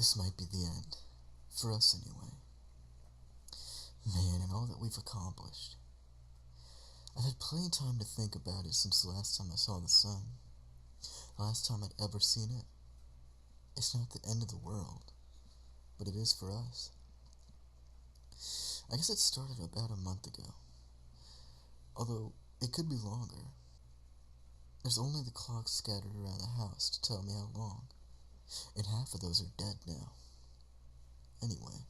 This might be the end. For us, anyway. Man, and all that we've accomplished. I've had plenty of time to think about it since the last time I saw the sun. The last time I'd ever seen it. It's not the end of the world, but it is for us. I guess it started about a month ago. Although, it could be longer. There's only the clocks scattered around the house to tell me how long, and half of those are dead now. Anyway,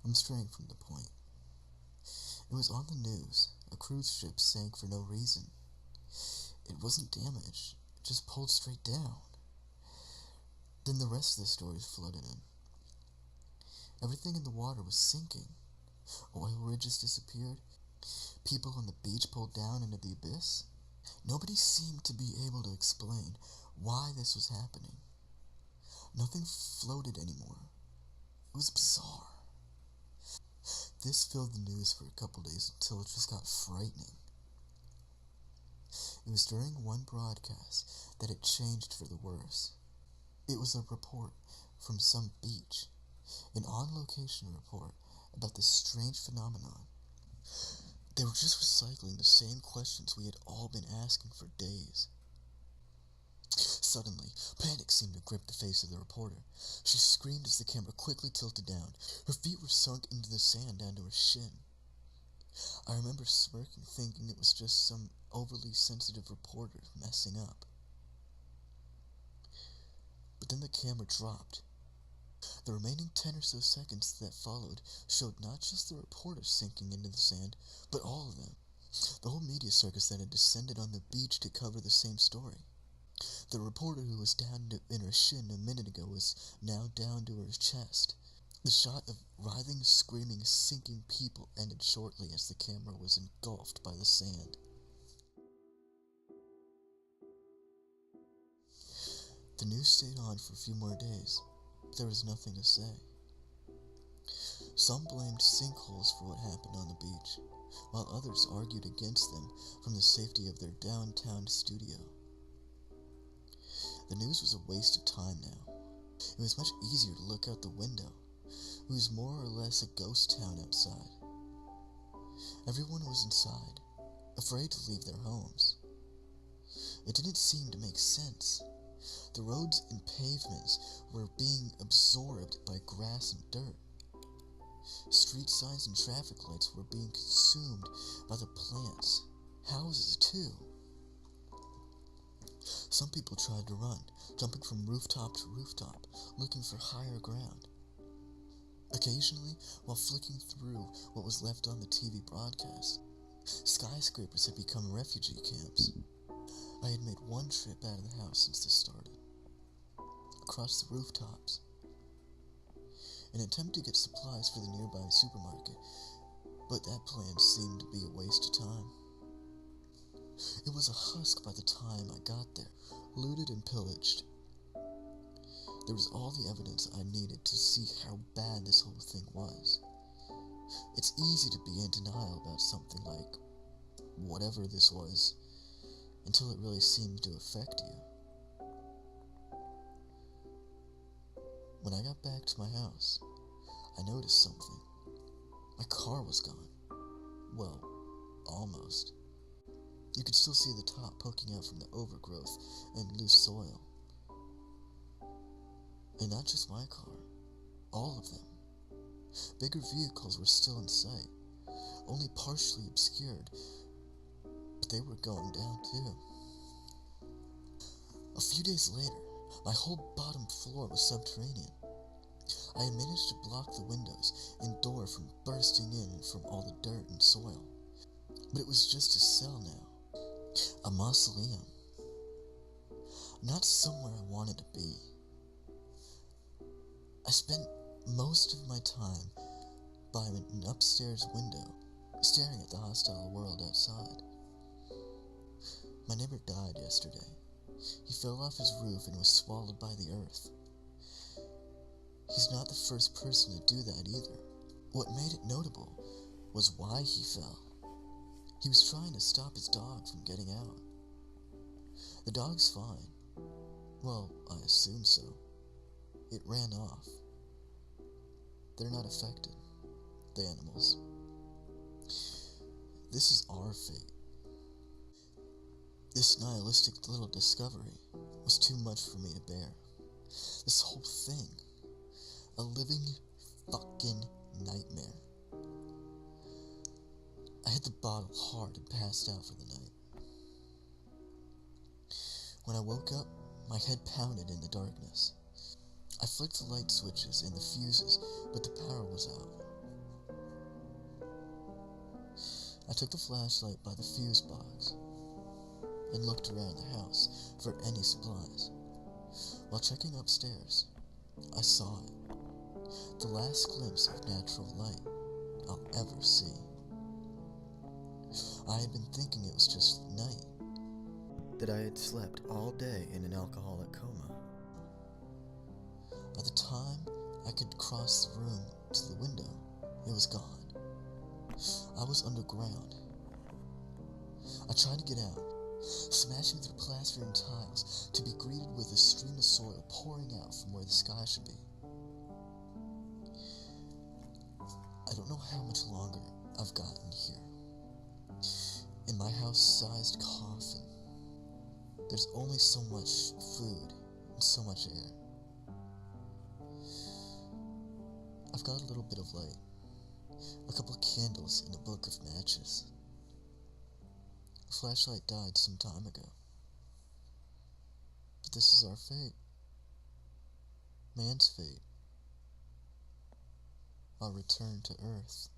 I'm straying from the point. It was on the news. A cruise ship sank for no reason. It wasn't damaged, it just pulled straight down. Then the rest of the stories flooded in. Everything in the water was sinking. Oil ridges disappeared. People on the beach pulled down into the abyss. Nobody seemed to be able to explain why this was happening. Nothing floated anymore. It was bizarre. This filled the news for a couple days until it just got frightening. It was during one broadcast that it changed for the worse. It was a report from some beach, an on-location report about this strange phenomenon. They were just recycling the same questions we had all been asking for days. Suddenly, panic seemed to grip the face of the reporter. She screamed as the camera quickly tilted down. Her feet were sunk into the sand down to her shin. I remember smirking, thinking it was just some overly sensitive reporter messing up. But then the camera dropped. The remaining 10 or so seconds that followed showed not just the reporter sinking into the sand, but all of them. The whole media circus that had descended on the beach to cover the same story. The reporter who was down in her shin a minute ago was now down to her chest. The shot of writhing, screaming, sinking people ended shortly as the camera was engulfed by the sand. The news stayed on for a few more days, but there was nothing to say. Some blamed sinkholes for what happened on the beach, while others argued against them from the safety of their downtown studio. The news was a waste of time now. It was much easier to look out the window. It was more or less a ghost town outside. Everyone was inside, afraid to leave their homes. It didn't seem to make sense. The roads and pavements were being absorbed by grass and dirt. Street signs and traffic lights were being consumed by the plants. Houses, too. Some people tried to run, jumping from rooftop to rooftop, looking for higher ground. Occasionally, while flicking through what was left on the TV broadcast, skyscrapers had become refugee camps. I had made one trip out of the house since this started. Across the rooftops. An attempt to get supplies for the nearby supermarket, but that plan seemed to be a waste of time. It was a husk by the time I got there, looted and pillaged. There was all the evidence I needed to see how bad this whole thing was. It's easy to be in denial about something like whatever this was, until it really seems to affect you. When I got back to my house, I noticed something. My car was gone. Well, almost. You could still see the top poking out from the overgrowth and loose soil. And not just my car. All of them. Bigger vehicles were still in sight, only partially obscured, but they were going down too. A few days later, my whole bottom floor was subterranean. I had managed to block the windows and door from bursting in from all the dirt and soil. But it was just a cell now. A mausoleum. Not somewhere I wanted to be. I spent most of my time by an upstairs window, staring at the hostile world outside. My neighbor died yesterday. He fell off his roof and was swallowed by the earth. He's not the first person to do that either. What made it notable was why he fell. He was trying to stop his dog from getting out. The dog's fine. Well, I assume so. It ran off. They're not affected, the animals. This is our fate. This nihilistic little discovery was too much for me to bear. This whole thing, a living fucking nightmare. I hit the bottle hard and passed out for the night. When I woke up, my head pounded in the darkness. I flicked the light switches and the fuses, but the power was out. I took the flashlight by the fuse box and looked around the house for any supplies. While checking upstairs, I saw it. The last glimpse of natural light I'll ever see. I had been thinking it was just night, that I had slept all day in an alcoholic coma. By the time I could cross the room to the window, it was gone. I was underground. I tried to get out, smashing through plastering tiles to be greeted with a stream of soil pouring out from where the sky should be. I don't know how much longer I've gotten here. In my house-sized coffin, there's only so much food and so much air. I've got a little bit of light, a couple of candles and a book of matches. The flashlight died some time ago. But this is our fate. Man's fate. Our return to Earth.